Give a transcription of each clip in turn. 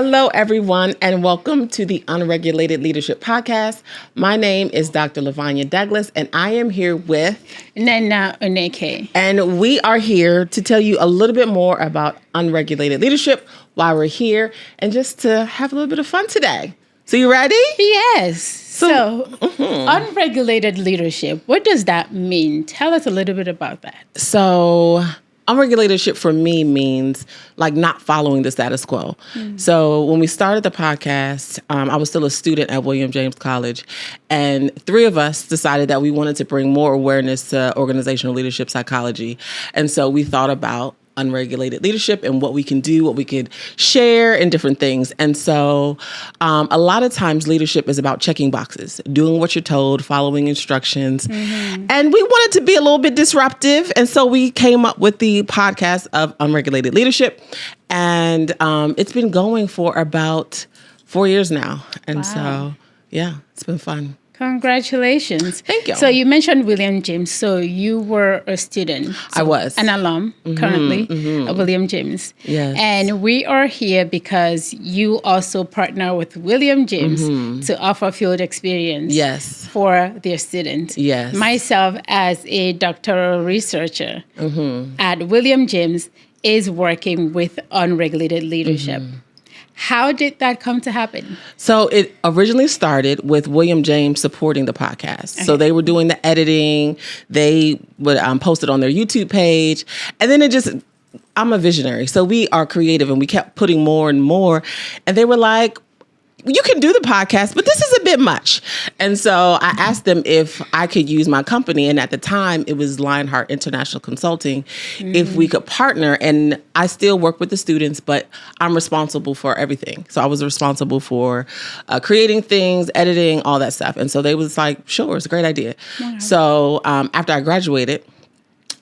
Hello, everyone, and welcome to the Unregulated Leadership Podcast. My name is Dr. Lavonya Douglas, and I am here with Nnena Uneka. And we are here to tell you a little bit more about unregulated leadership, why we're here, and just to have a little bit of fun today. So you ready? Yes. So unregulated leadership, what does that mean? Tell us a little bit about that. So unregulated leadership for me means like not following the status quo. So when we started the podcast, I was still a student at William James College, and three of us decided that we wanted to bring more awareness to organizational leadership psychology. And so we thought about unregulated leadership and what we can do, what we could share, and different things. And so a lot of times leadership is about checking boxes, doing what you're told, following instructions. And we wanted to be a little bit disruptive. And so we came up with the podcast of Unregulated Leadership. And it's been going for about 4 years now. And so, yeah, it's been fun. Congratulations. Thank you. So you mentioned William James. So you were a student. So I was. An alum currently at William James. Yes. And we are here because you also partner with William James to offer field experience Yes. for their students. Yes. Myself, as a doctoral researcher at William James, is working with unregulated leadership. How did that come to happen? So it originally started with William James supporting the podcast. Okay. So they were doing the editing. They would post it on their YouTube page. And then I'm a visionary. So we are creative and we kept putting more and more. And they were like, you can do the podcast, but this is a bit much. And so I asked them if I could use my company. And at the time, it was Lionheart International Consulting, if we could partner. And I still work with the students, but I'm responsible for everything. So I was responsible for creating things, editing, all that stuff. And so they was like, sure, it's a great idea. Wow. So after I graduated,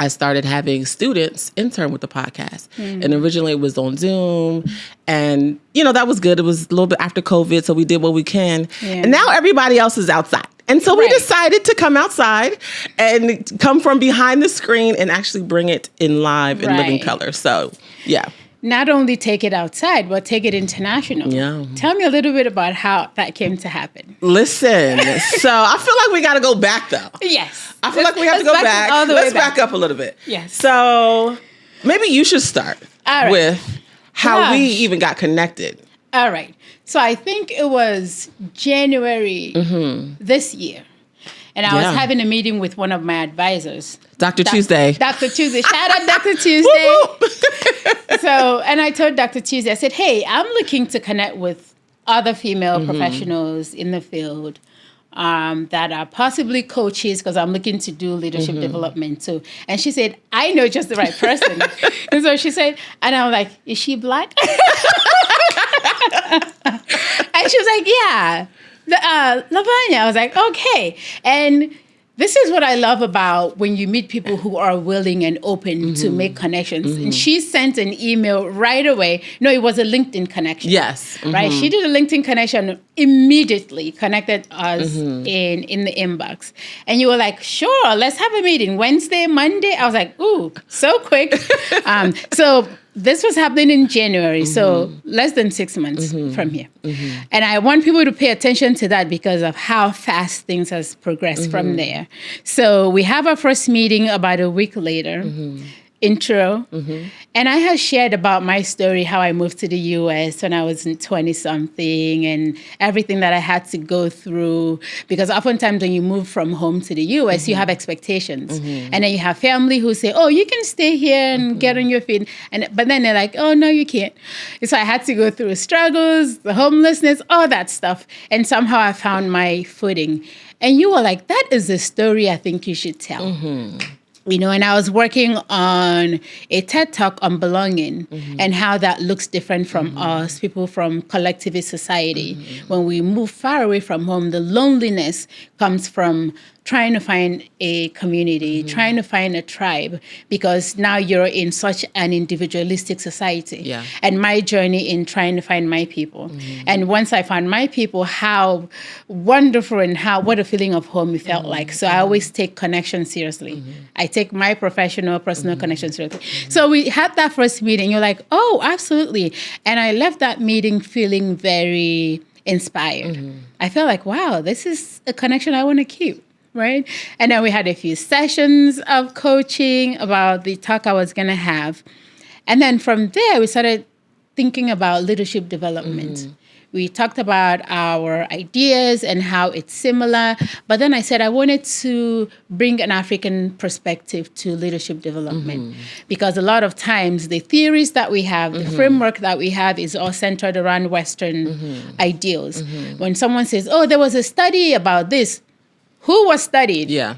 I started having students intern with the podcast. And originally it was on Zoom. And, that was good. It was a little bit after COVID, so we did what we can. Yeah. And now everybody else is outside. And so we decided to come outside and come from behind the screen and actually bring it in live in living color. So, yeah. Not only take it outside, but take it international. Yeah. Tell me a little bit about how that came to happen. Listen, so I feel like we got to go back, though. Yes. I feel like we have to go back. Let's back up a little bit. Yes. So maybe you should start with how we even got connected. All right. So I think it was January this year. And I was having a meeting with one of my advisors. Dr. Tuesday. Dr. Tuesday. Shout out Dr. Tuesday. And I told Dr. Tuesday, I said, hey, I'm looking to connect with other female professionals in the field that are possibly coaches, because I'm looking to do leadership development too. And she said, I know just the right person. And so she said, and I'm like, is she Black? And she was like, yeah. Lavonya. I was like, okay. And this is what I love about when you meet people who are willing and open to make connections. And she sent an email right away. No, it was a LinkedIn connection. Yes. Right? She did a LinkedIn connection, immediately connected us in the inbox. And you were like, sure, let's have a meeting. Wednesday, Monday. I was like, ooh, so quick. So this was happening in January, so less than 6 months from here. And I want people to pay attention to that because of how fast things has progressed from there. So we have our first meeting about a week later. Intro. And I had shared about my story, how I moved to the U.S. when I was in 20-something and everything that I had to go through. Because oftentimes when you move from home to the U.S., you have expectations. And then you have family who say, oh, you can stay here and get on your feet. But then they're like, oh, no, you can't. So I had to go through struggles, the homelessness, all that stuff. And somehow I found my footing. And you were like, that is a story I think you should tell. And I was working on a TED Talk on belonging and how that looks different from us, people from collectivist society. When we move far away from home, the loneliness comes from trying to find a community, trying to find a tribe, because now you're in such an individualistic society. Yeah. And my journey in trying to find my people. And once I found my people, how wonderful and what a feeling of home it felt like. So I always take connection seriously. I take my professional, personal connections seriously. So we had that first meeting. You're like, oh, absolutely. And I left that meeting feeling very inspired. I felt like, wow, this is a connection I want to keep. Right. And then we had a few sessions of coaching about the talk I was going to have. And then from there, we started thinking about leadership development. We talked about our ideas and how it's similar. But then I said I wanted to bring an African perspective to leadership development. Because a lot of times the theories that we have, the framework that we have is all centered around Western ideals. When someone says, oh, there was a study about this, who was studied? Yeah.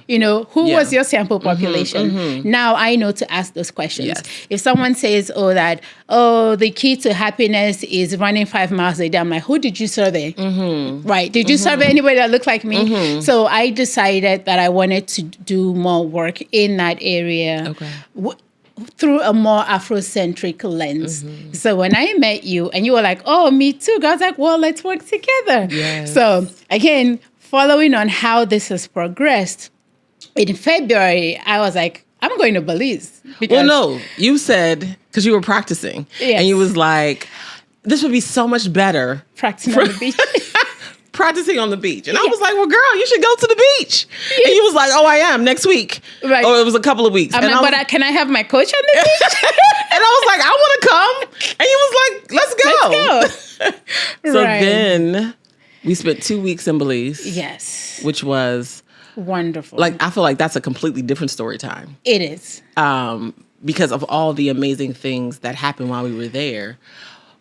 Who was your sample population? Now I know to ask those questions. Yes. If someone says, the key to happiness is running 5 miles a day, I'm like, who did you survey? Right. Did you survey anybody that looked like me? So I decided that I wanted to do more work in that area. Okay. Through a more Afrocentric lens. So when I met you and you were like, oh, me too, I was like, well, let's work together. Yes. So again, following on how this has progressed, in February, I was like, I'm going to Belize. Well, no, you said, because you were practicing, and you was like, this would be so much better. Practicing on the beach. Practicing on the beach. And I was like, well, girl, you should go to the beach. Yes. And you was like, oh, I am next week. Right. Oh, it was a couple of weeks. Can I have my coach on the beach? And I was like, I want to come. And you was like, let's go. So then we spent 2 weeks in Belize. Yes. Which was wonderful. Like, I feel like that's a completely different story time. It is. Because of all the amazing things that happened while we were there.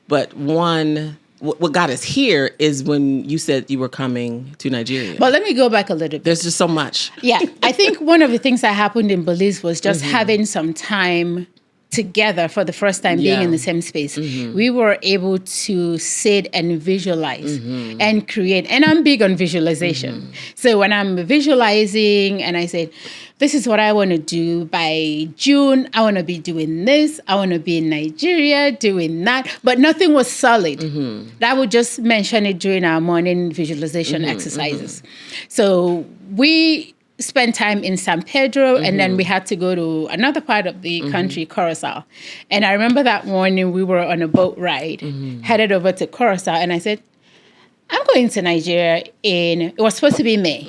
But what got us here is when you said you were coming to Nigeria. But let me go back a little bit. There's just so much. Yeah. I think one of the things that happened in Belize was just having some time together for the first time, being in the same space. We were able to sit and visualize and create. And I'm big on visualization. So when I'm visualizing and I said, this is what I want to do by June, I want to be doing this. I want to be in Nigeria doing that. But nothing was solid. I would just mention it during our morning visualization exercises. So we spent time in San Pedro, and then we had to go to another part of the country, Curacao. And I remember that morning we were on a boat ride, headed over to Curacao, and I said, I'm going to Nigeria it was supposed to be May,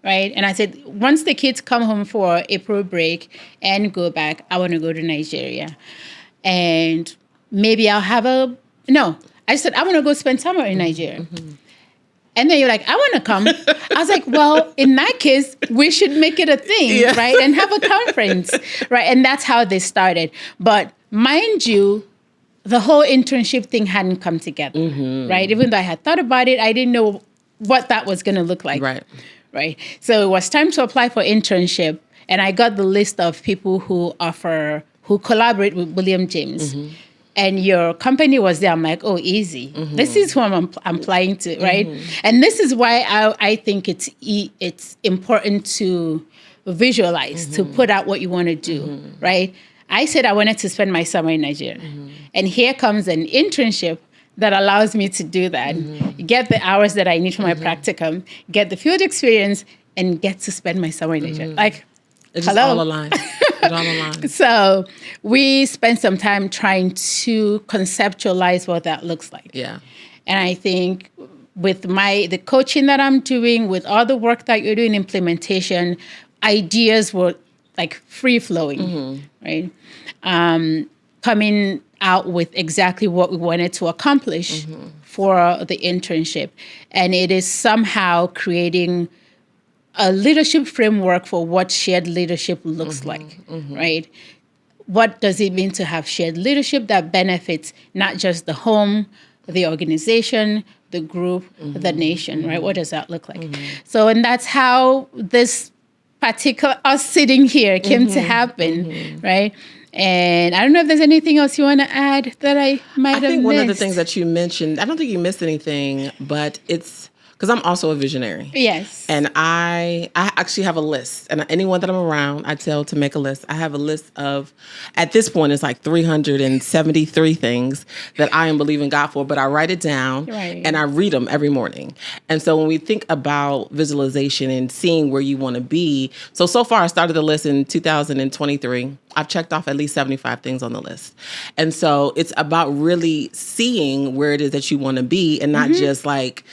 right? And I said, once the kids come home for April break and go back, I want to go to Nigeria. And maybe I'll have I said, I want to go spend summer in Nigeria. And then you're like, I want to come. I was like, well, in that case, we should make it a thing, right? And have a conference, right? And that's how they started. But mind you, the whole internship thing hadn't come together, right? Even though I had thought about it, I didn't know what that was going to look like. Right. So it was time to apply for internship. And I got the list of people who collaborate with William James. And your company was there. I'm like, oh, easy. This is who I'm applying to, right? And this is why I think it's important to visualize, to put out what you want to do, right? I said I wanted to spend my summer in Nigeria. And here comes an internship that allows me to do that, get the hours that I need for my practicum, get the field experience, and get to spend my summer in Nigeria. Like, it's just all aligned. So we spent some time trying to conceptualize what that looks like. Yeah. And I think with the coaching that I'm doing, with all the work that you're doing, implementation, ideas were like free flowing, right? Coming out with exactly what we wanted to accomplish for the internship. And it is somehow creating a leadership framework for what shared leadership looks like, right? What does it mean to have shared leadership that benefits not just the home, the organization, the group, the nation, right? What does that look like? So, and that's how this particular, us sitting here came to happen, right? And I don't know if there's anything else you want to add that I might have missed. I think one of the things that you mentioned, I don't think you missed anything, but it's because I'm also a visionary. Yes. And I actually have a list. And anyone that I'm around, I tell to make a list. I have a list of, at this point, it's like 373 things that I am believing God for. But I write it down and I read them every morning. And so when we think about visualization and seeing where you want to be, so far I started the list in 2023. I've checked off at least 75 things on the list. And so it's about really seeing where it is that you want to be and not just like,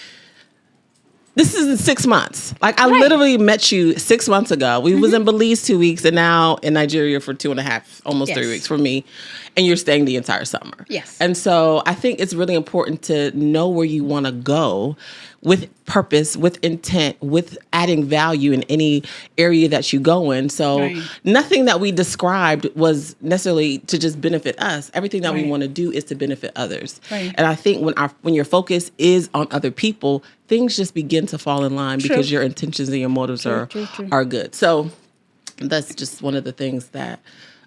this is in 6 months. Like, I literally met you 6 months ago. We was in Belize 2 weeks and now in Nigeria for 2.5, almost 3 weeks for me. And you're staying the entire summer. Yes. And so I think it's really important to know where you want to go with purpose, with intent, with adding value in any area that you go in. So nothing that we described was necessarily to just benefit us. Everything that we want to do is to benefit others. And I think when your focus is on other people, things just begin to fall in line because your intentions and your motives are good. So that's just one of the things that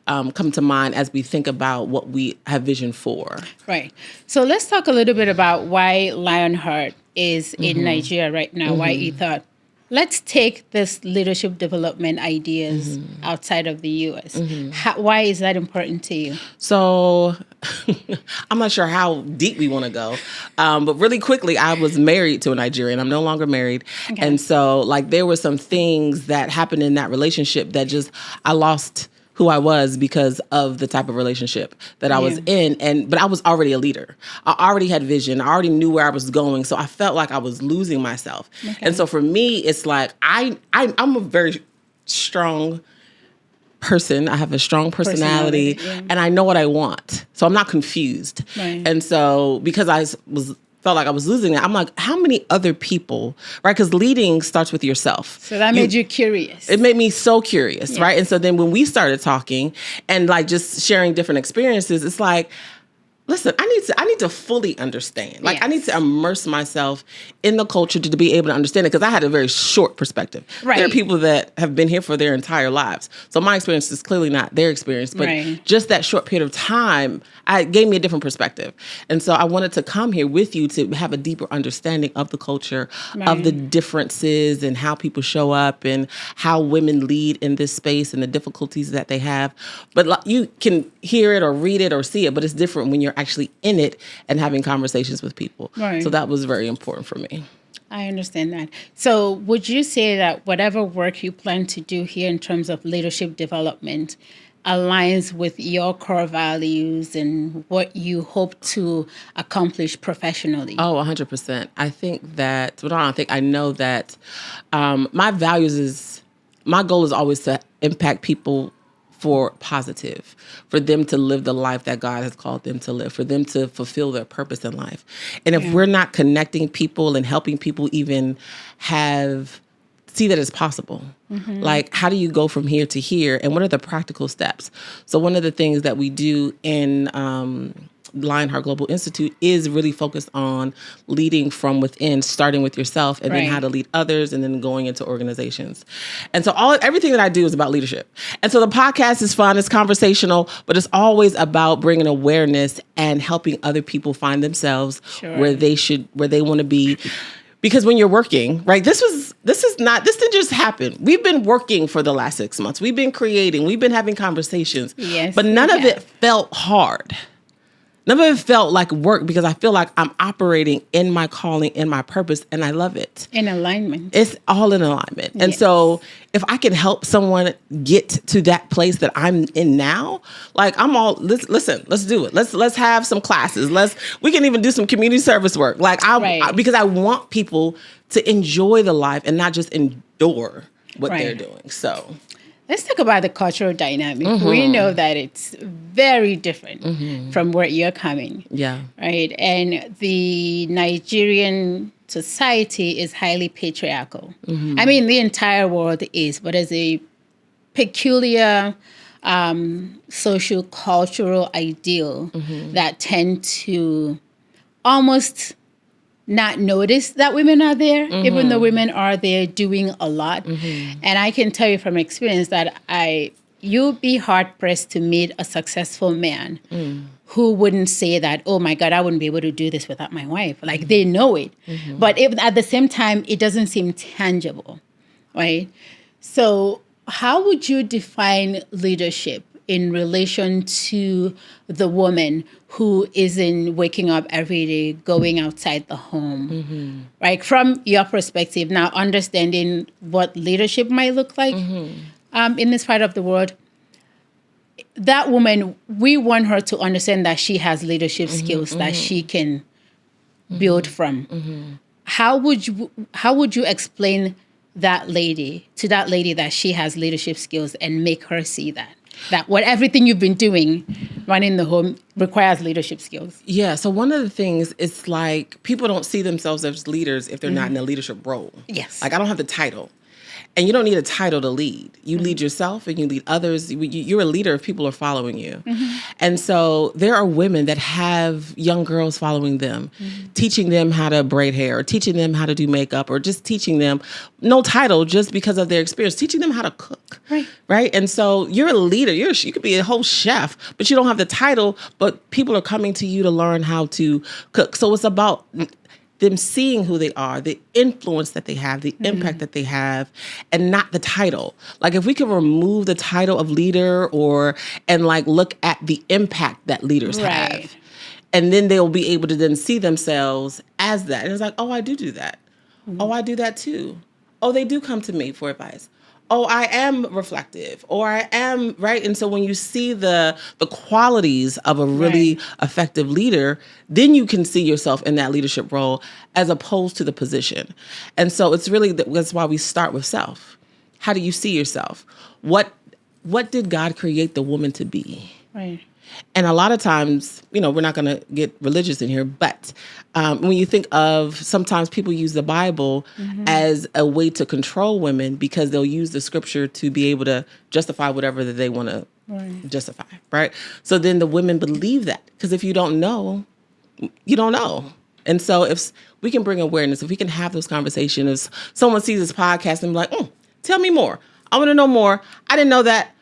come to mind as we think about what we have vision for. Right. So let's talk a little bit about why Lionheart is in Nigeria right now, why you thought, let's take this leadership development ideas outside of the U.S. Why is that important to you? So I'm not sure how deep we want to go, but really quickly, I was married to a Nigerian. I'm no longer married. And so like there were some things that happened in that relationship that just, I lost who I was because of the type of relationship that I was in. But I was already a leader. I already had vision. I already knew where I was going. So I felt like I was losing myself. And so for me, it's like, I'm a very strong person. I have a strong personality and I know what I want. So I'm not confused. And so because I felt like I was losing it, I'm like, how many other people, right? Because leading starts with yourself. So that made you curious. It made me so curious, right? And so then when we started talking and like just sharing different experiences, it's like, listen, I need to fully understand. Like I need to immerse myself in the culture to be able to understand it because I had a very short perspective. There are people that have been here for their entire lives. So my experience is clearly not their experience, but just that short period of time, it gave me a different perspective. And so I wanted to come here with you to have a deeper understanding of the culture, of the differences and how people show up and how women lead in this space and the difficulties that they have. But you can hear it or read it or see it, but it's different when you're actually in it and having conversations with people. So that was very important for me. I understand that. So would you say that whatever work you plan to do here in terms of leadership development aligns with your core values and what you hope to accomplish professionally? Oh, 100%. I think that, I know that my values my goal is always to impact people for positive, for them to live the life that God has called them to live, for them to fulfill their purpose in life. And if we're not connecting people and helping people even see that it's possible, like how do you go from here to here and what are the practical steps? So one of the things that we do in Lionheart Global Institute is really focused on leading from within, starting with yourself and then how to lead others and then going into organizations. And so everything that I do is about leadership. And so the podcast is fun, it's conversational, but it's always about bringing awareness and helping other people find themselves where they want to be. Because when you're working, right, this didn't just happen. We've been working for the last 6 months. We've been creating, we've been having conversations, but none of it felt hard. None of it felt like work because I feel like I'm operating in my calling, in my purpose, and I love it. In alignment. It's all in alignment. And so if I can help someone get to that place that I'm in now, like listen, let's do it. Let's have some classes. We can even do some community service work. Like because I want people to enjoy the life and not just endure what they're doing. So let's talk about the cultural dynamic. We know that it's very different from where you're coming. Right. And the Nigerian society is highly patriarchal. I mean, the entire world is, but there's a peculiar social cultural ideal that tend to almost not notice that women are there, even though women are there doing a lot. And I can tell you from experience that you'll be hard-pressed to meet a successful man who wouldn't say that, oh my God, I wouldn't be able to do this without my wife. Like they know it. But at the same time, it doesn't seem tangible, right? So how would you define leadership in relation to the woman who isn't waking up every day, going outside the home, right? From your perspective, now understanding what leadership might look like in this part of the world, that woman, we want her to understand that she has leadership skills that she can build from. How would you explain that lady that she has leadership skills and make her see that everything you've been doing running the home requires leadership skills? Yeah. So one of the things is like people don't see themselves as leaders if they're not in a leadership role. Yes. Like I don't have the title. And you don't need a title to lead. You lead yourself and you lead others. You're a leader if people are following you. And so there are women that have young girls following them, teaching them how to braid hair or teaching them how to do makeup or just teaching them, no title, just because of their experience, teaching them how to cook. Right? And so you're a leader. You could be a whole chef, but you don't have the title, but people are coming to you to learn how to cook. So it's about them seeing who they are, the influence that they have, the impact that they have, and not the title. Like if we can remove the title of leader and like look at the impact that leaders have, and then they'll be able to then see themselves as that. And it's like, oh, I do that. Oh, I do that too. Oh, they do come to me for advice. Oh, I am reflective, or I am, right? And so when you see the qualities of a really effective leader, then you can see yourself in that leadership role as opposed to the position. And so it's really, that's why we start with self. How do you see yourself? What did God create the woman to be? Right. And a lot of times, we're not going to get religious in here, but when you think of, sometimes people use the Bible as a way to control women because they'll use the scripture to be able to justify whatever that they want to justify, right? So then the women believe that, because if you don't know, you don't know. And so if we can bring awareness, if we can have those conversations, if someone sees this podcast and be like, tell me more. I want to know more. I didn't know that.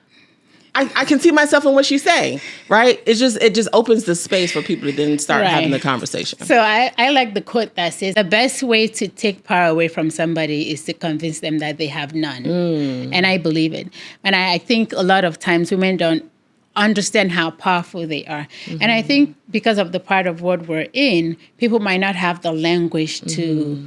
I can see myself in what she's saying, right? It just opens the space for people to then start having the conversation. So I like the quote that says, the best way to take power away from somebody is to convince them that they have none. And I believe it. And I think a lot of times women don't understand how powerful they are. And I think because of the part of what we're in, people might not have the language to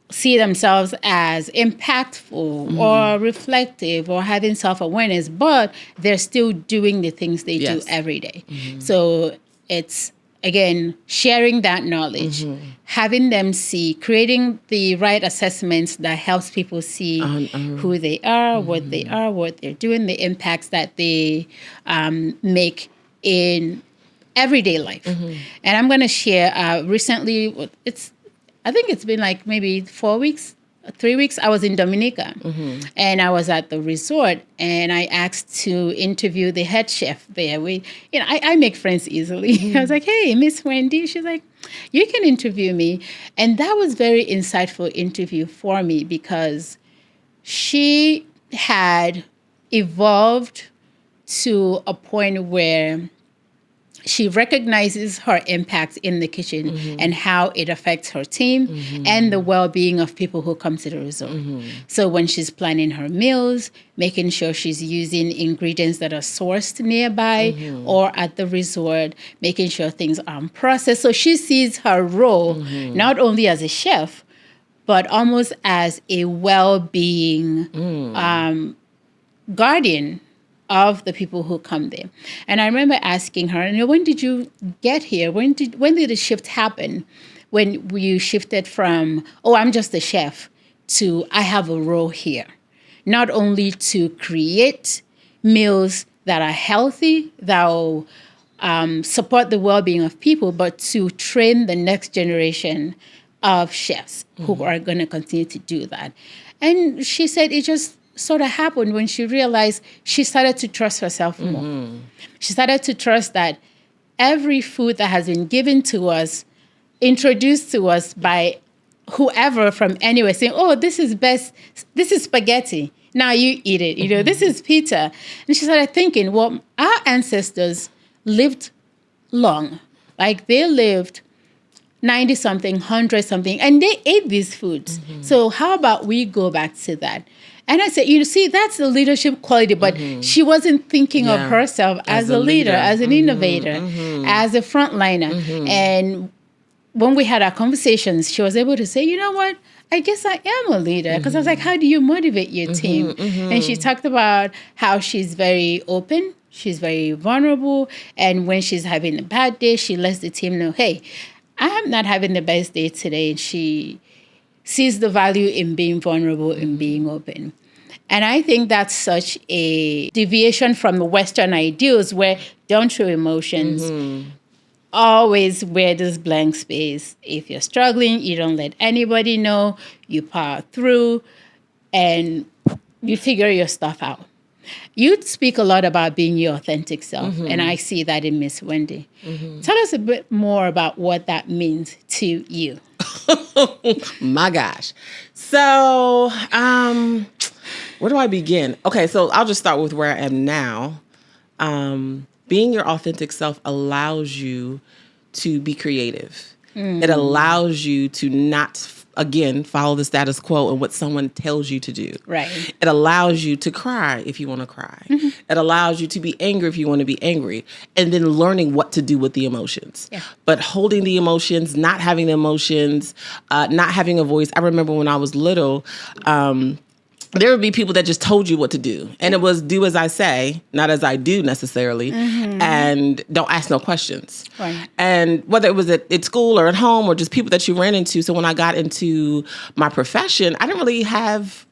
see themselves as impactful or reflective or having self-awareness, but they're still doing the things they do every day. So it's, again, sharing that knowledge, having them see, creating the right assessments that helps people see who they are, what they are, what they're doing, the impacts that they make in everyday life. And I'm going to share recently, I think it's been like maybe 4 weeks, 3 weeks. I was in Dominica and I was at the resort and I asked to interview the head chef there. I make friends easily. I was like, hey, Miss Wendy. She's like, you can interview me. And that was very insightful interview for me because she had evolved to a point where she recognizes her impact in the kitchen and how it affects her team and the well-being of people who come to the resort. So when she's planning her meals, making sure she's using ingredients that are sourced nearby or at the resort, making sure things are processed. So she sees her role not only as a chef, but almost as a well-being guardian of the people who come there. And I remember asking her, when did you get here? When did the shift happen? When you shifted from, I'm just a chef, to I have a role here. Not only to create meals that are healthy, that will support the well-being of people, but to train the next generation of chefs who are going to continue to do that. And she said it just sort of happened when she realized she started to trust herself more. She started to trust that every food that has been given to us, introduced to us by whoever from anywhere, saying, this is best, this is spaghetti, now you eat it, this is pizza. And she started thinking, our ancestors lived long. Like they lived 90-something, 100-something, and they ate these foods. So how about we go back to that? And I said, see, that's the leadership quality, but she wasn't thinking of herself as a leader, as an innovator, as a frontliner. And when we had our conversations, she was able to say, you know what? I guess I am a leader. Because I was like, how do you motivate your team? And she talked about how she's very open. She's very vulnerable. And when she's having a bad day, she lets the team know, hey, I'm not having the best day today. And she sees the value in being vulnerable and being open. And I think that's such a deviation from the Western ideals where don't show emotions. Always wear this blank space. If you're struggling, you don't let anybody know. You power through and you figure your stuff out. You speak a lot about being your authentic self, and I see that in Miss Wendy. Tell us a bit more about what that means to you. My gosh. So, where do I begin? Okay, so I'll just start with where I am now. Being your authentic self allows you to be creative. It allows you to not, again, follow the status quo and what someone tells you to do. Right. It allows you to cry if you want to cry. It allows you to be angry if you want to be angry. And then learning what to do with the emotions. Yeah. But holding the emotions, not having the emotions, not having a voice. I remember when I was little, there would be people that just told you what to do. And it was do as I say, not as I do necessarily. And don't ask no questions. Right. And whether it was at school or at home or just people that you ran into. So when I got into my profession, I didn't really have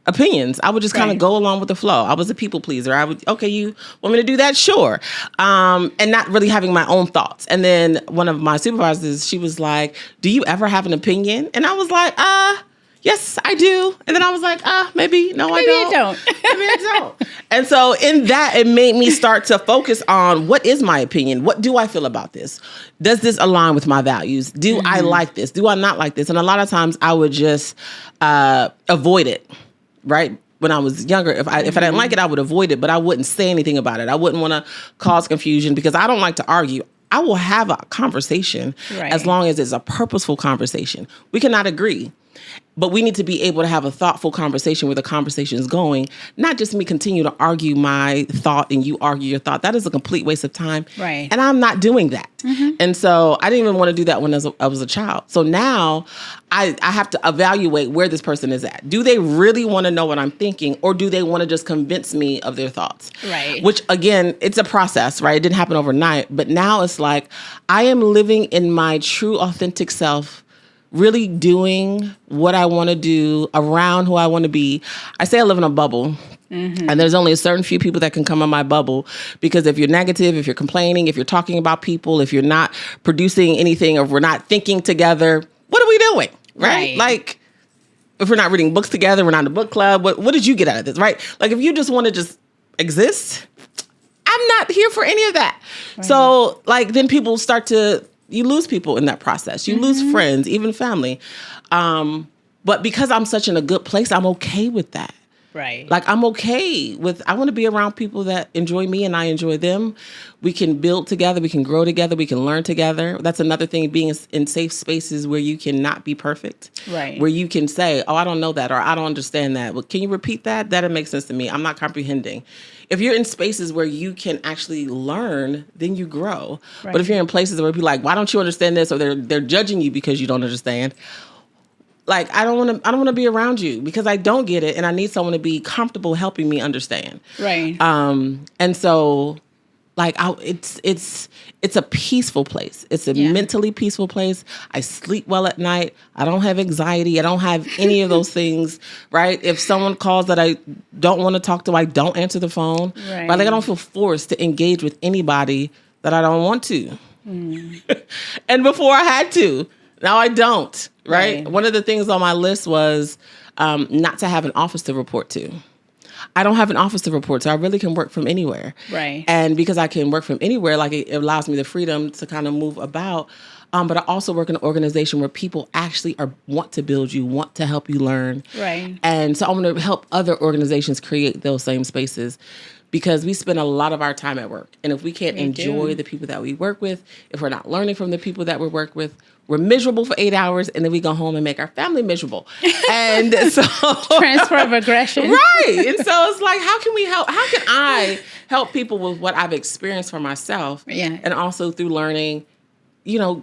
opinions. I would just kind of go along with the flow. I was a people pleaser. I would, okay, you want me to do that? Sure. And not really having my own thoughts. And then one of my supervisors, she was like, do you ever have an opinion? And I was like, yes, I do. And then I was like, maybe, no, I don't. Maybe I don't. And so in that, it made me start to focus on what is my opinion? What do I feel about this? Does this align with my values? Do I like this? Do I not like this? And a lot of times I would just avoid it, right? When I was younger, if I didn't like it, I would avoid it, but I wouldn't say anything about it. I wouldn't want to cause confusion because I don't like to argue. I will have a conversation as long as it's a purposeful conversation. We cannot agree. But we need to be able to have a thoughtful conversation where the conversation is going, not just me continue to argue my thought and you argue your thought. That is a complete waste of time. Right. And I'm not doing that. And so I didn't even want to do that when I was a child. So now I have to evaluate where this person is at. Do they really want to know what I'm thinking, or do they want to just convince me of their thoughts? Right. Which, again, it's a process, right? It didn't happen overnight. But now it's like I am living in my true authentic self, really doing what I want to do around who I want to be. I say I live in a bubble. And there's only a certain few people that can come in my bubble, because if you're negative, if you're complaining, if you're talking about people, if you're not producing anything, or if we're not thinking together, what are we doing? Right? Like, if we're not reading books together, we're not in a book club, what did you get out of this? Right? Like, if you just want to just exist, I'm not here for any of that. Right. So like, then people you lose people in that process. You lose friends, even family. But because I'm such in a good place, I'm okay with that. Right. Like, I'm okay with, I want to be around people that enjoy me and I enjoy them. We can build together. We can grow together. We can learn together. That's another thing, being in safe spaces where you cannot be perfect. Right. Where you can say, oh, I don't know that, or I don't understand that. Well, can you repeat that? That makes sense to me. I'm not comprehending. If you're in spaces where you can actually learn, then you grow. Right. But if you're in places where people are like, why don't you understand this? Or they're judging you because you don't understand. Like, I don't want to be around you because I don't get it, and I need someone to be comfortable helping me understand. Right. And so, like, it's a peaceful place. It's a mentally peaceful place. I sleep well at night. I don't have anxiety. I don't have any of those things. Right. If someone calls that I don't want to talk to, I don't answer the phone. Right. Like, I don't feel forced to engage with anybody that I don't want to. And before I had to. Now I don't, right? One of the things on my list was not to have an office to report to. I don't have an office to report to. I really can work from anywhere. Right. And because I can work from anywhere, like, it allows me the freedom to kind of move about. But I also work in an organization where people actually want to build you, want to help you learn. Right. And so I want to help other organizations create those same spaces, because we spend a lot of our time at work. And if we can't enjoy the people that we work with, if we're not learning from the people that we work with, we're miserable for 8 hours, and then we go home and make our family miserable. And so transfer of aggression. Right. And so it's like, how can we help? How can I help people with what I've experienced for myself? Yeah. And also through learning,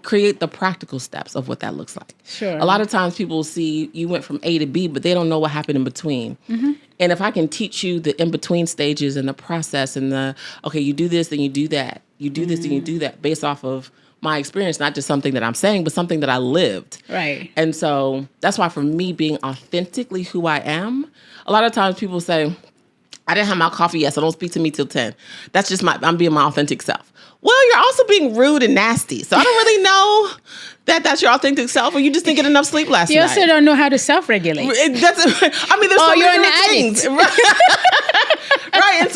create the practical steps of what that looks like. Sure. A lot of times people see you went from A to B, but they don't know what happened in between. Mm-hmm. And if I can teach you the in-between stages and the process and you do this, then you do that. You do this, then you do that, based off of my experience, not just something that I'm saying, but something that I lived. Right. And so that's why for me, being authentically who I am, a lot of times people say, I didn't have my coffee yet, so don't speak to me till 10. That's just I'm being my authentic self. Well, you're also being rude and nasty. So I don't really know that that's your authentic self, or you just didn't get enough sleep last night. You also don't know how to self-regulate. There's so many different things. Right.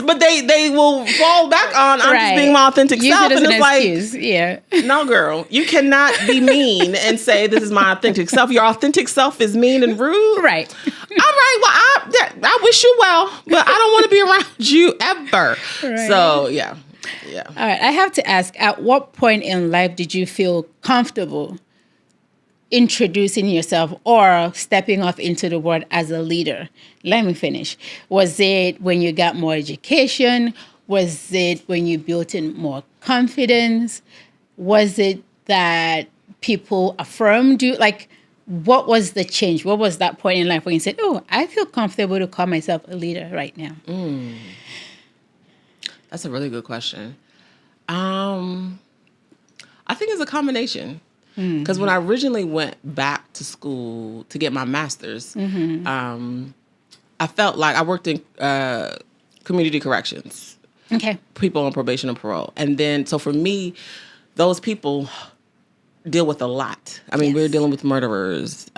But they will fall back on, I'm just being my authentic self. It as and it's like, no, girl, you cannot be mean and say this is my authentic self. Your authentic self is mean and rude. Right. All right. Well, I wish you well, but I don't want to be around you ever. Right. So, yeah. Yeah. All right. I have to ask, at what point in life did you feel comfortable introducing yourself or stepping off into the world as a leader? Let me finish. Was it when you got more education? Was it when you built in more confidence? Was it that people affirmed you? Like, what was the change? What was that point in life when you said, oh, I feel comfortable to call myself a leader right now? That's a really good question. I think it's a combination. Because when I originally went back to school to get my master's, I felt like I worked in community corrections. Okay. People on probation and parole. And then, so for me, those people deal with a lot. I mean, we're dealing with murderers,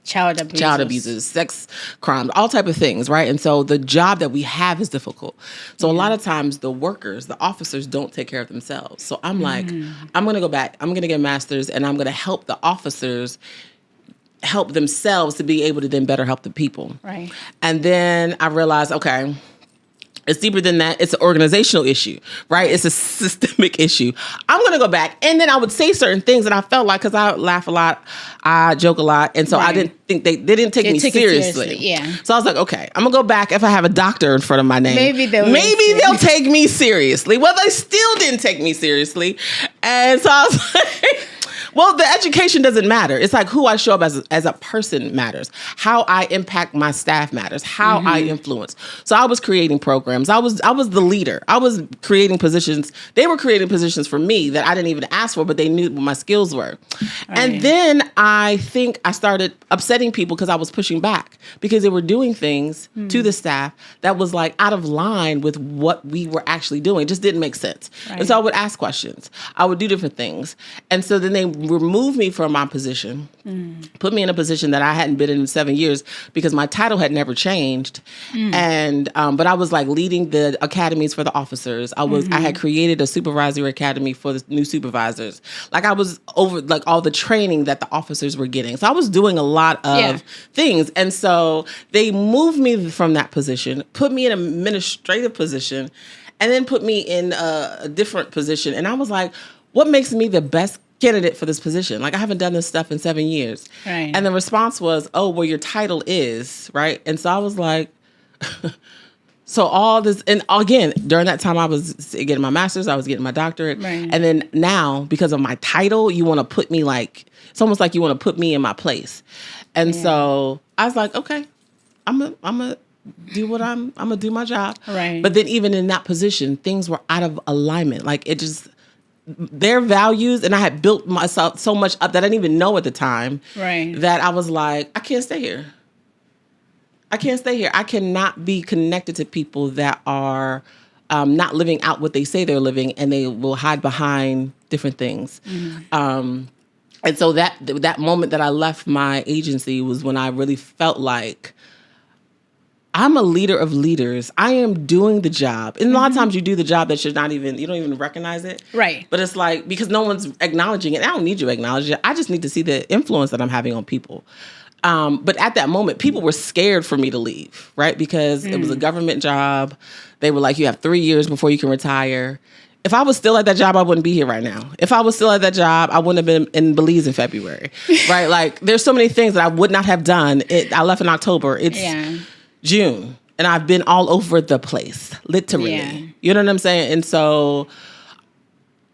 child abusers, sex crimes, all type of things, right? And so the job that we have is difficult. So a lot of times the workers, the officers don't take care of themselves. So I'm like, I'm going to go back. I'm going to get a master's, and I'm going to help the officers help themselves to be able to then better help the people. Right. And then I realized, okay, it's deeper than that. It's an organizational issue, right? It's a systemic issue. I'm going to go back. And then I would say certain things, and I felt like, because I laugh a lot, I joke a lot. And so I didn't think they didn't take me seriously. Yeah. So I was like, okay, I'm going to go back. If I have a doctor in front of my name, maybe they'll take me seriously. Well, they still didn't take me seriously. And so I was like, well, the education doesn't matter. It's like who I show up as a person matters. How I impact my staff matters. How I influence. So I was creating programs. I was the leader. I was creating positions. They were creating positions for me that I didn't even ask for, but they knew what my skills were. Right. And then I think I started upsetting people because I was pushing back, because they were doing things to the staff that was like out of line with what we were actually doing. It just didn't make sense. Right. And so I would ask questions. I would do different things. And so then they removed me from my position, put me in a position that I hadn't been in 7 years, because my title had never changed. And, but I was like leading the academies for the officers. I had created a supervisory academy for the new supervisors. Like I was over like all the training that the officers were getting. So I was doing a lot of things. And so they moved me from that position, put me in an administrative position, and then put me in a different position. And I was like, what makes me the best candidate for this position? Like, I haven't done this stuff in 7 years. Right. And the response was, oh, well, your title is, right? And so I was like, so all this, and again, during that time I was getting my master's, I was getting my doctorate. Right. And then now, because of my title, you want to put me like, it's almost like you want to put me in my place. And so I was like, okay, I'm gonna do what I'm gonna do my job. Right. But then even in that position, things were out of alignment. Like it just, their values, and I had built myself so much up that I didn't even know at the time, that I was like, I can't stay here. I can't stay here. I cannot be connected to people that are not living out what they say they're living, and they will hide behind different things. And so that moment that I left my agency was when I really felt like I'm a leader of leaders. I am doing the job. And a lot of times you do the job that you don't even recognize it. Right. But it's like, because no one's acknowledging it. I don't need you to acknowledge it. I just need to see the influence that I'm having on people. But at that moment, people were scared for me to leave, right? Because it was a government job. They were like, you have 3 years before you can retire. If I was still at that job, I wouldn't be here right now. If I was still at that job, I wouldn't have been in Belize in February, right? Like, there's so many things that I would not have done. I left in October. It's June, and I've been all over the place, literally. Yeah. You know what I'm saying? And so,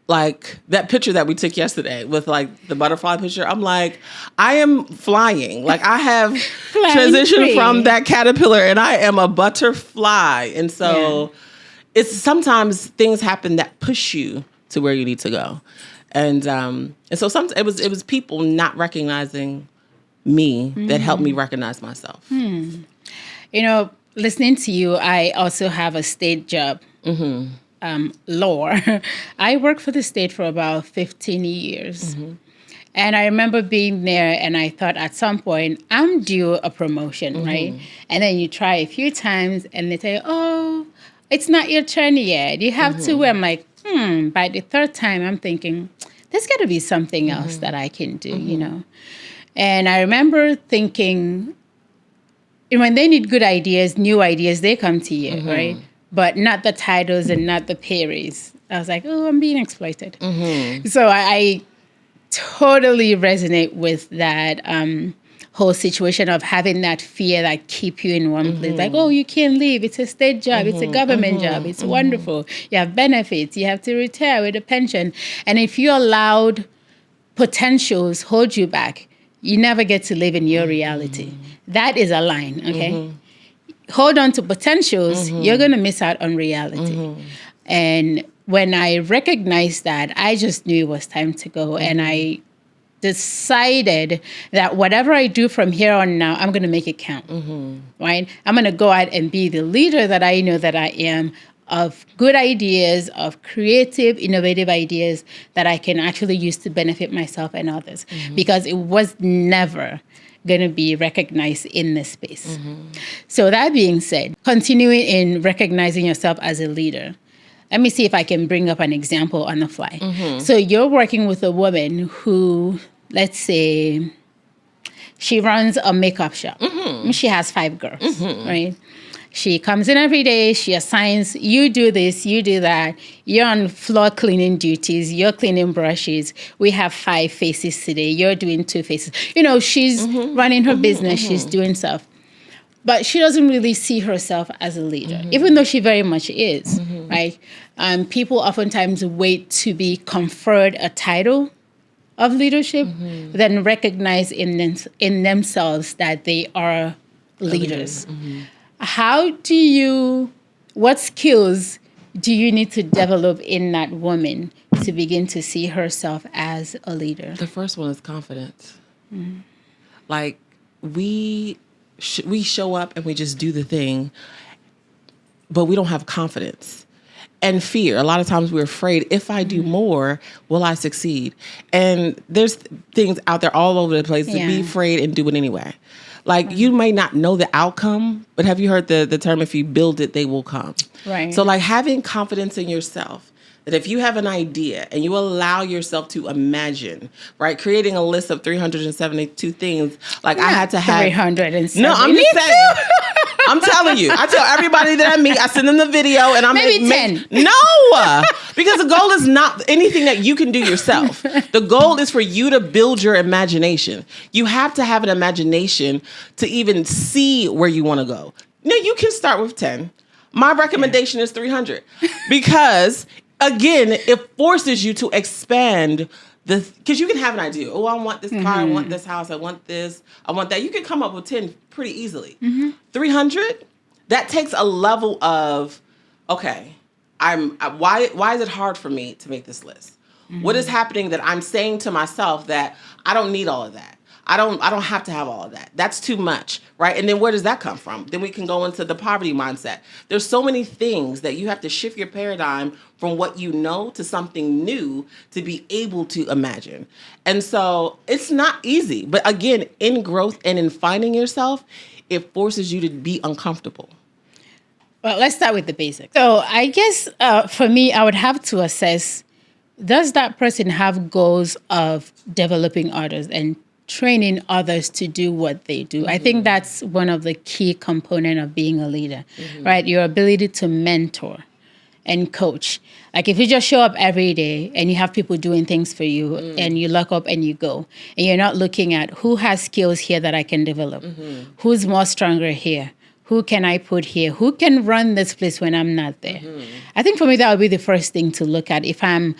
like, that picture that we took yesterday with, like, the butterfly picture, I'm like, I am flying. Like, I have transitioned from that caterpillar, and I am a butterfly. And so it's sometimes things happen that push you to where you need to go. And so it was people not recognizing me that helped me recognize myself. You know, listening to you, I also have a state job. Law. I worked for the state for about 15 years. And I remember being there, and I thought at some point, I'm due a promotion, right? And then you try a few times, and they say, oh, it's not your turn yet. You have to. I'm like, by the third time, I'm thinking, there's got to be something else that I can do, you know? And I remember thinking, when they need good ideas, new ideas, they come to you, right? But not the titles and not the pay raise. I was like, oh, I'm being exploited. So I totally resonate with that whole situation of having that fear that keep you in one place. Like, oh, you can't leave. It's a state job. It's a government job. It's wonderful. You have benefits. You have to retire with a pension. And if you allowed potentials hold you back, you never get to live in your reality. That is a line, okay? Hold on to potentials, you're going to miss out on reality. And when I recognized that, I just knew it was time to go. And I decided that whatever I do from here on now, I'm going to make it count, right? I'm going to go out and be the leader that I know that I am, of good ideas, of creative, innovative ideas that I can actually use to benefit myself and others. Because it was never going to be recognized in this space. So that being said, continuing in recognizing yourself as a leader, let me see if I can bring up an example on the fly. So you're working with a woman who, let's say, she runs a makeup shop. She has 5 girls, right? She comes in every day. She assigns, you do this, you do that. You're on floor cleaning duties. You're cleaning brushes. We have 5 faces today. You're doing 2 faces. You know, she's running her business. She's doing stuff. But she doesn't really see herself as a leader, even though she very much is, right? People oftentimes wait to be conferred a title of leadership, then recognize in themselves that they are leaders. What skills do you need to develop in that woman to begin to see herself as a leader? The first one is confidence. Like, we show up and we just do the thing, but we don't have confidence. And fear. A lot of times we're afraid, if I do more, will I succeed? And there's things out there all over the place to be afraid and do it anyway. Like, you may not know the outcome, but have you heard the term, if you build it, they will come? Right. So, like, having confidence in yourself, that if you have an idea and you allow yourself to imagine, right, creating a list of 372 things, like, I had to have 370. No, I'm just saying. I'm telling you. I tell everybody that I meet, I send them the video, and I'm maybe 10. No, because the goal is not anything that you can do yourself. The goal is for you to build your imagination. You have to have an imagination to even see where you want to go. Now, you can start with 10. My recommendation is 300 because, again, it forces you to expand because you can have an idea. Oh, I want this car, I want this house, I want this, I want that. You can come up with 10 pretty easily. 300, that takes a level of, okay, why is it hard for me to make this list? What is happening that I'm saying to myself that I don't need all of that? I don't have to have all of that. That's too much, right? And then where does that come from? Then we can go into the poverty mindset. There's so many things that you have to shift your paradigm from what you know to something new to be able to imagine. And so it's not easy. But again, in growth and in finding yourself, it forces you to be uncomfortable. Well, let's start with the basics. So I guess for me, I would have to assess, does that person have goals of developing others and training others to do what they do? I think that's one of the key components of being a leader, right? Your ability to mentor and coach. Like if you just show up every day and you have people doing things for you and you lock up and you go, and you're not looking at who has skills here that I can develop, who's more stronger here, who can I put here, who can run this place when I'm not there. I think for me, that would be the first thing to look at if I'm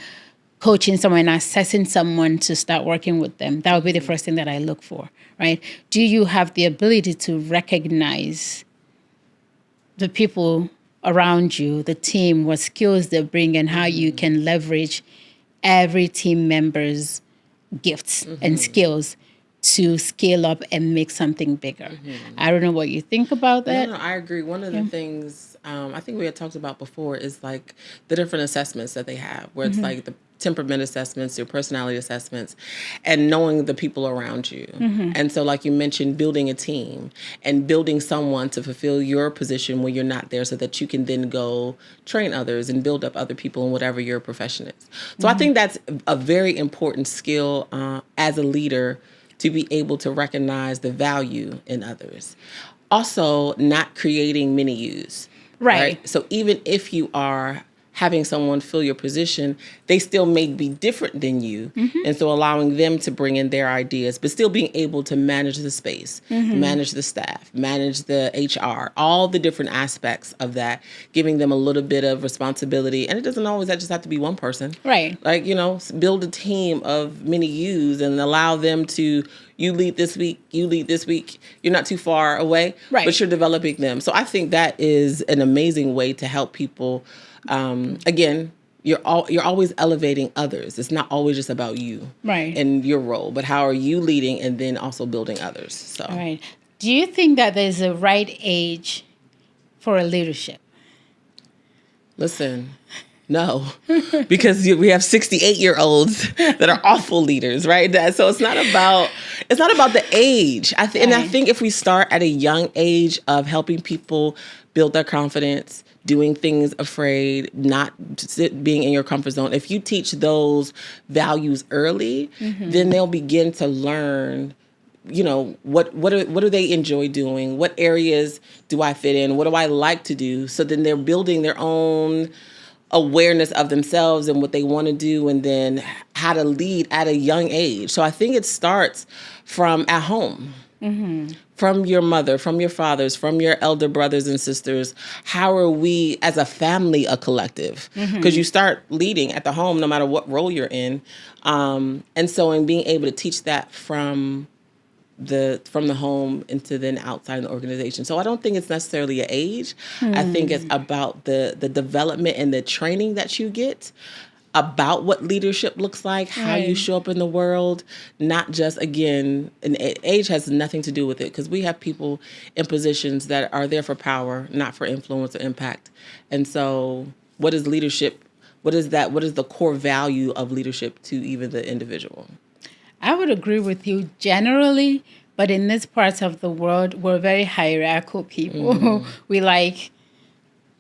coaching someone, assessing someone to start working with them. That would be the first thing that I look for, right? Do you have the ability to recognize the people around you, the team, what skills they bring, and how you can leverage every team member's gifts and skills to scale up and make something bigger? I don't know what you think about that. No, I agree. One of the things I think we had talked about before is like the different assessments that they have, where it's like the temperament assessments, your personality assessments, and knowing the people around you. And so like you mentioned, building a team and building someone to fulfill your position when you're not there so that you can then go train others and build up other people in whatever your profession is. So I think that's a very important skill as a leader, to be able to recognize the value in others. Also, not creating mini yous. Right? So even if you are having someone fill your position, they still may be different than you. And so allowing them to bring in their ideas, but still being able to manage the space, manage the staff, manage the HR, all the different aspects of that, giving them a little bit of responsibility. And it doesn't always just have to be one person. Right. Like, build a team of many yous and allow them to, you lead this week, you lead this week. You're not too far away, but you're developing them. So I think that is an amazing way to help people. Again, you're always elevating others. It's not always just about you and your role, but how are you leading and then also building others. So, right. Do you think that there's a right age for a leadership? Listen, no, because we have 68-year-olds that are awful leaders, right? So it's not about the age. And I think if we start at a young age of helping people build their confidence, doing things afraid, not being in your comfort zone. If you teach those values early, then they'll begin to learn, what do they enjoy doing? What areas do I fit in? What do I like to do? So then they're building their own awareness of themselves and what they want to do, and then how to lead at a young age. So I think it starts from at home. From your mother, from your fathers, from your elder brothers and sisters. How are we as a family a collective? Because you start leading at the home no matter what role you're in. And so in being able to teach that from the home into then outside the organization. So I don't think it's necessarily an age. I think it's about the development and the training that you get about what leadership looks like, how you show up in the world, not just, again, and age has nothing to do with it, because we have people in positions that are there for power, not for influence or impact. And so what is leadership? What is that? What is the core value of leadership to even the individual? I would agree with you generally, but in this part of the world, we're very hierarchical people. We like,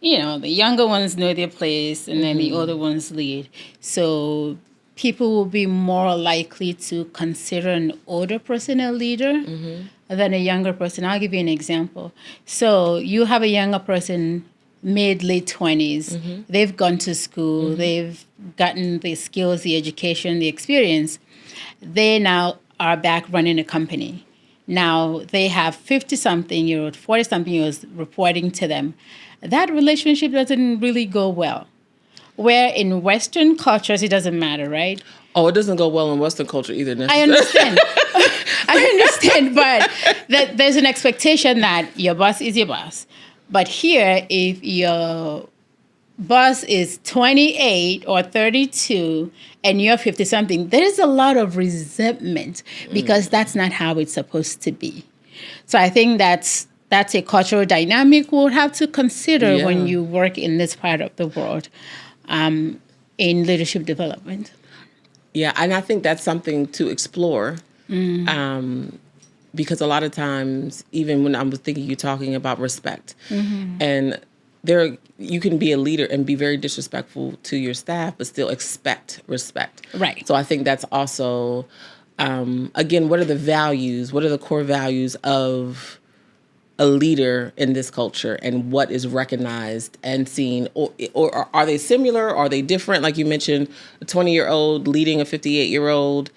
the younger ones know their place and then the older ones lead. So people will be more likely to consider an older person a leader than a younger person. I'll give you an example. So you have a younger person, late 20s. They've gone to school. They've gotten the skills, the education, the experience. They now are back running a company. Now they have 50-something-year-old, 40-something-year-olds reporting to them. That relationship doesn't really go well. Where in Western cultures, it doesn't matter, right? Oh, it doesn't go well in Western culture either. I understand. But there's an expectation that your boss is your boss. But here, if your boss is 28 or 32 and you're 50 something, there's a lot of resentment because that's not how it's supposed to be. So I think that's a cultural dynamic we'll have to consider when you work in this part of the world in leadership development. Yeah, and I think that's something to explore. Because a lot of times, even when I was thinking you talking about respect, and you can be a leader and be very disrespectful to your staff, but still expect respect. Right. So I think that's also, again, what are the values? What are the core values of a leader in this culture, and what is recognized and seen? Or are they similar? Or are they different? Like you mentioned, a 20-year-old leading a 58-year-old.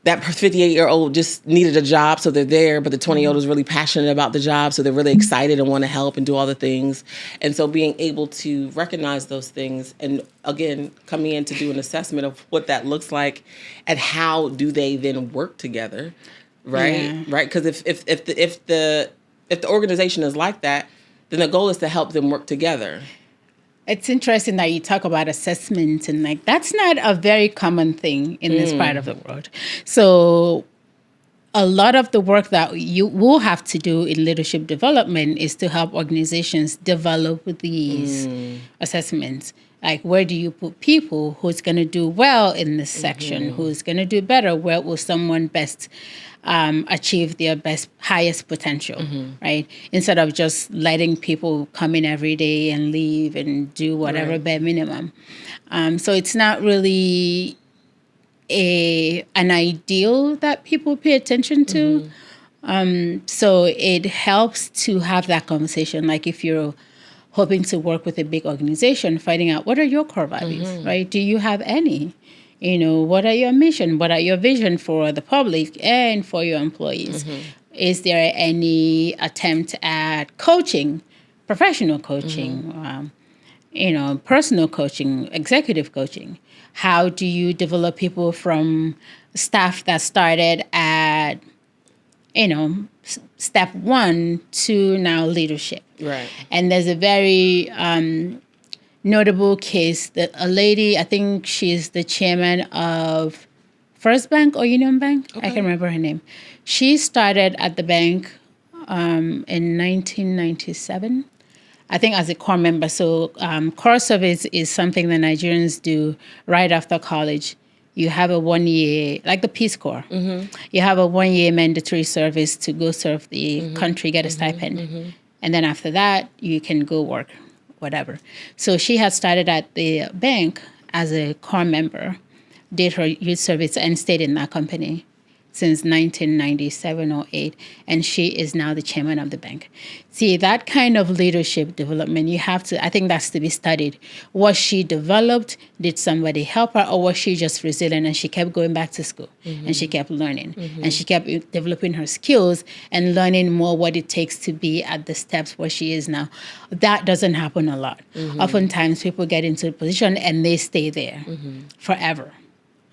That 58-year-old just needed a job, so they're there, but the 20-year-old is really passionate about the job, so they're really excited and want to help and do all the things. And so being able to recognize those things, and again, coming in to do an assessment of what that looks like and how do they then work together, right? Yeah. Right? Because if the organization is like that, then the goal is to help them work together. It's interesting that you talk about assessment, and like that's not a very common thing in this part of the world. So a lot of the work that you will have to do in leadership development is to help organizations develop these assessments. Like, where do you put people who's going to do well in this section, who's going to do better? Where will someone best achieve their highest potential, right? Instead of just letting people come in every day and leave and do whatever bare minimum. So it's not really an ideal that people pay attention to. So it helps to have that conversation. Like if you're hoping to work with a big organization, finding out what are your core values, right? Do you have any? What are your mission? What are your vision for the public and for your employees? Is there any attempt at coaching, professional coaching, personal coaching, executive coaching? How do you develop people from staff that started at, step 1 to now leadership? Right. And there's a very notable case that a lady, I think she's the chairman of First Bank or Union Bank. Okay. I can't remember her name. She started at the bank in 1997, I think, as a core member. So core service is something that Nigerians do right after college. You have a 1 year, like the Peace Corps. You have a 1 year mandatory service to go serve the country, get a stipend. And then after that, you can go work, whatever. So she had started at the bank as a core member, did her youth service, and stayed in that company since 1997 or 8, and she is now the chairman of the bank. See, that kind of leadership development, I think that's to be studied. Was she developed? Did somebody help her? Or was she just resilient and she kept going back to school and she kept learning and she kept developing her skills and learning more what it takes to be at the steps where she is now? That doesn't happen a lot. Oftentimes people get into a position and they stay there forever,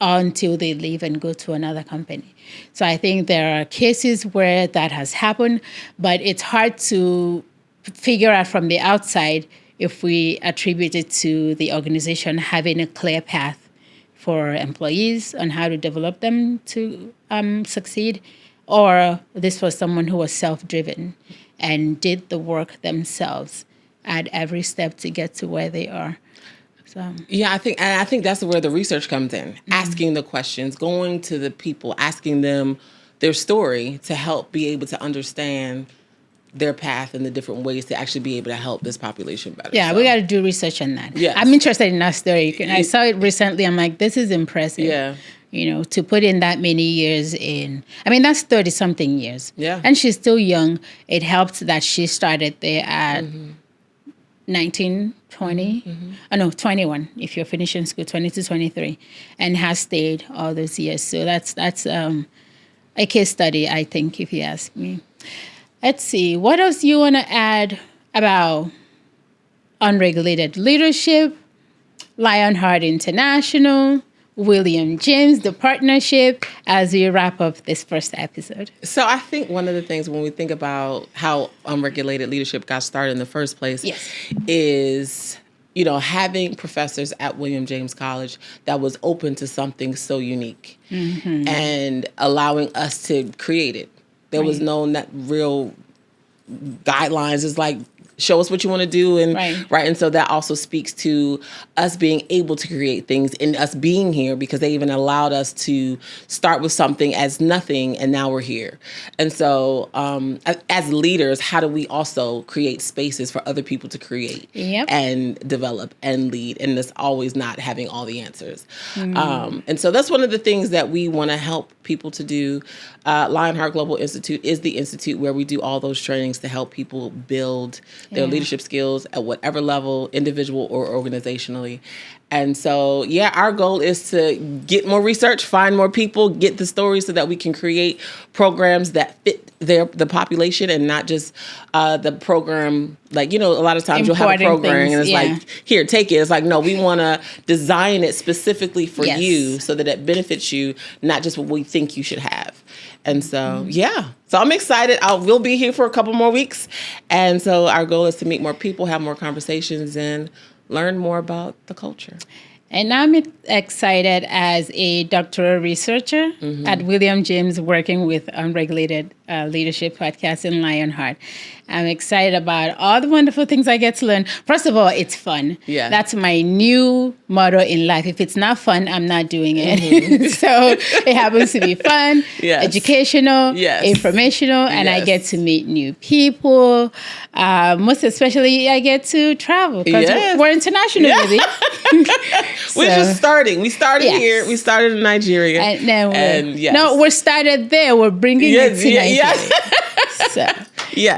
until they leave and go to another company. So I think there are cases where that has happened, but it's hard to figure out from the outside if we attribute it to the organization having a clear path for employees on how to develop them to succeed, or this was someone who was self-driven and did the work themselves at every step to get to where they are. So. Yeah, I think that's where the research comes in. Asking the questions, going to the people, asking them their story to help be able to understand their path and the different ways to actually be able to help this population better. Yeah, we got to do research on that. Yes. I'm interested in that story. I saw it recently. I'm like, this is impressive. Yeah. To put in that many years in. I mean, that's 30-something years. Yeah. And she's still young. It helped that she started there at 19, 20. Oh, no, 21, if you're finishing school, 22, 23, and has stayed all those years. So that's a case study, I think, if you ask me. Let's see. What else do you want to add about unregulated leadership, Lionheart International, William James, the partnership, as we wrap up this first episode? So I think one of the things when we think about how unregulated leadership got started in the first place is having professors at William James College that was open to something so unique and allowing us to create it. There was no real guidelines. It's like, show us what you want to do. And right. And so that also speaks to us being able to create things and us being here, because they even allowed us to start with something as nothing. And now we're here. And so as leaders, how do we also create spaces for other people to create and develop and lead? And it's always not having all the answers. And so that's one of the things that we want to help people to do. Lionheart Global Institute is the institute where we do all those trainings to help people build their leadership skills at whatever level, individual or organizationally. And so, our goal is to get more research, find more people, get the stories so that we can create programs that fit the population and not just the program. Like, a lot of times you'll have a program and it's like, here, take it. It's like, no, we want to design it specifically for you so that it benefits you, not just what we think you should have. And so, so I'm excited. We'll be here for a couple more weeks. And so our goal is to meet more people, have more conversations, and learn more about the culture. And I'm excited as a doctoral researcher at William James, working with Unregulated Leadership Podcast in Lionheart. I'm excited about all the wonderful things I get to learn. First of all, it's fun. Yeah. That's my new motto in life. If it's not fun, I'm not doing it. So it happens to be fun, educational, informational, and I get to meet new people. Most especially, I get to travel because we're international, really. We're just starting. We started here. We started in Nigeria. And then we're started there. We're bringing it to Nigeria.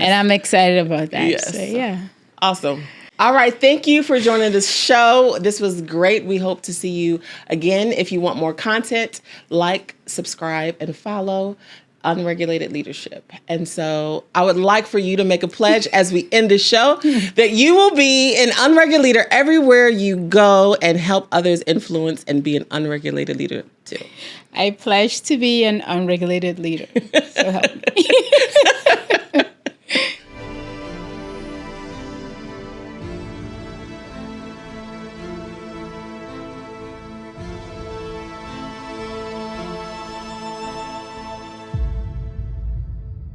And I'm excited about that. Yes. So, Awesome. All right. Thank you for joining this show. This was great. We hope to see you again. If you want more content, like, subscribe, and follow Unregulated Leadership. And so I would like for you to make a pledge as we end the show that you will be an unregulated leader everywhere you go and help others influence and be an unregulated leader too. I pledge to be an unregulated leader. So help me.